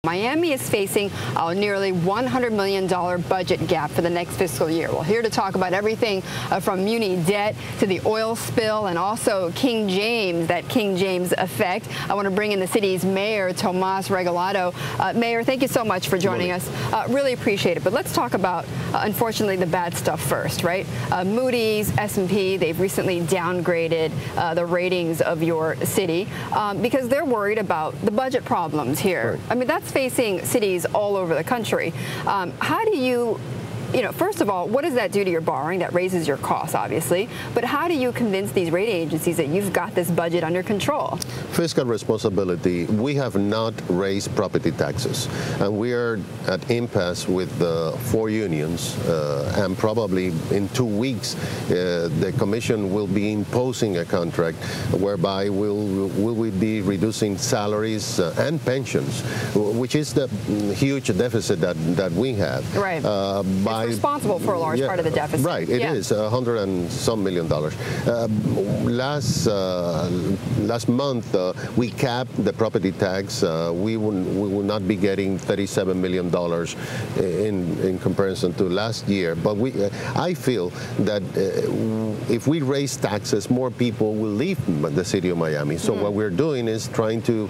Miami is facing a nearly $100 million budget gap for the next fiscal year. Well, here to talk about everything from muni debt to the oil spill and also King James, that King James effect. I want to bring in the city's Mayor Tomas Regalado. Mayor, thank you so much for joining us. Really appreciate it. But let's talk about, unfortunately, the bad stuff first, right? Moody's, S&P, they've recently downgraded the ratings of your city because they're worried about the budget problems here. Right. I mean, that's facing cities all over the country. How do you first of all, what does that do to your borrowing? That raises your costs, obviously. But how do you convince these rating agencies that you've got this budget under control? Fiscal responsibility. We have not raised property taxes. And we are at impasse with the 4 unions. And probably in 2 weeks, the commission will be imposing a contract whereby we'll be reducing salaries and pensions, which is the huge deficit that we have. Right. It's responsible for a large part of the deficit. Right, it is $100 and some million. Last month, we capped the property tax. We will not be getting $37 million in comparison to last year. But I feel that if we raise taxes, more people will leave the city of Miami. So what we're doing is trying to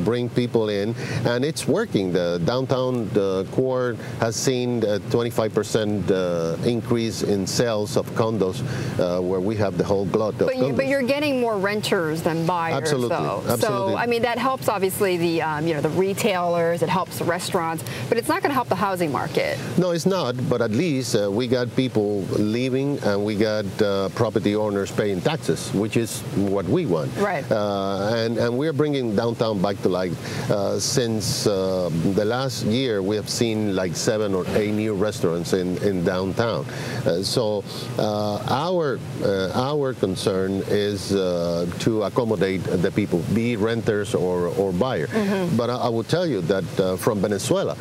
bring people in, and it's working. The downtown core has seen a 25% increase in sales of condos, where we have the whole glut of condos. But you're getting more renters than buyers, absolutely, though. Absolutely. So I mean, that helps obviously the the retailers. It helps restaurants, but it's not going to help the housing market. No, it's not. But at least we got people leaving, and we got property owners paying taxes, which is what we want. Right. And we're bringing downtown back to life. Since the last year, we have seen like 7 or 8 new restaurants in downtown. So our concern is to accommodate the people, be renters or buyer. But I will tell you that from Venezuela,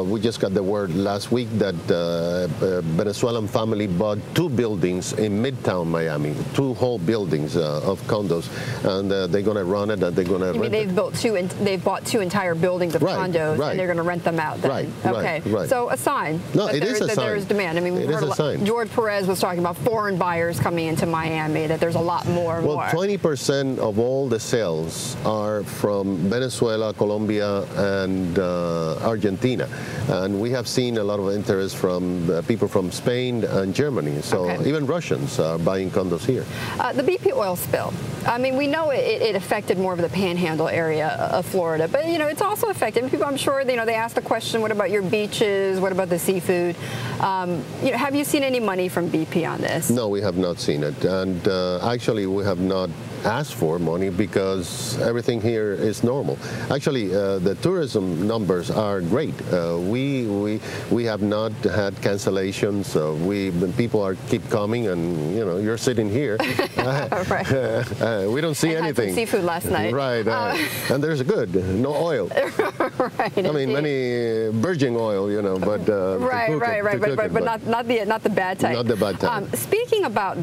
we just got the word last week that a Venezuelan family bought 2 buildings in Midtown Miami, 2 whole buildings of condos, and they're going to run it, and they're going to rent it. They've bought 2 entire buildings of condos, and they're going to rent them out then. Right, okay. right. So a sign. No, it is a sign. There's demand. I mean, we've heard a lot. George Perez was talking about foreign buyers coming into Miami, that there's a lot more and more. Well, 20% of all the sales are from Venezuela, Colombia, and Argentina. And we have seen a lot of interest from people from Spain and Germany. So even Russians are buying condos here. The BP oil spill. I mean, we know it affected more of the panhandle area of Florida, but it's also affected people. I'm sure they ask the question, what about your beaches? What about the seafood? Have you seen any money from BP on this? No, we have not seen it, and actually we have not asked for money because everything here is normal. Actually, the tourism numbers are great. We have not had cancellations. People keep coming, and you're sitting here. Right. We don't see anything. Had some seafood last night. Right, and there's good, no oil. Right. I mean, many virgin oil, but but not the bad type. Not the bad type. Speaking about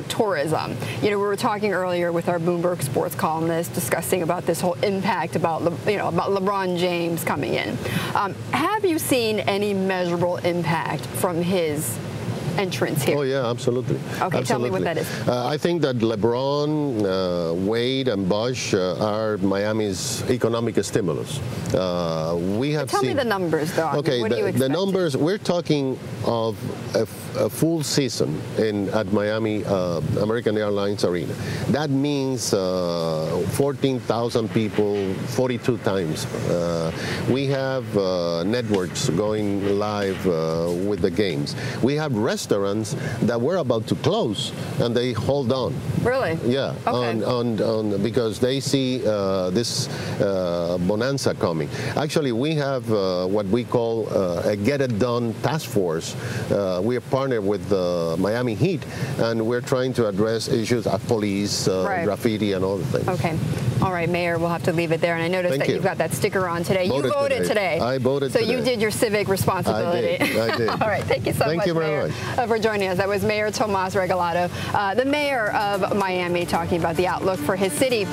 tourism, we were talking earlier with our Bloomberg sports columnist discussing about this whole impact about LeBron James coming in. Have you seen any measurable impact from his entrance here? Oh, yeah, absolutely. Okay, tell me what that is. I think that LeBron, Wade, and Bush are Miami's economic stimulus. We have Tell me the numbers, though. Okay, what do you expect? The numbers, we're talking of a full season at Miami American Airlines Arena. That means 14,000 people, 42 times. We have networks going live with the games. We have restaurants that were about to close, and they hold on. Really? Yeah. Okay. Because they see this bonanza coming. Actually, we have what we call a Get It Done task force. We are partnered with Miami Heat, and we're trying to address issues of police, graffiti, and all the things. Okay. All right, Mayor, we'll have to leave it there. And I noticed that you've got that sticker on today. You voted today. I voted today. So you did your civic responsibility. I did. All right. Thank you so much, Thank you very much for joining us. That was Mayor Tomas Regalado, the mayor of Miami, talking about the outlook for his city.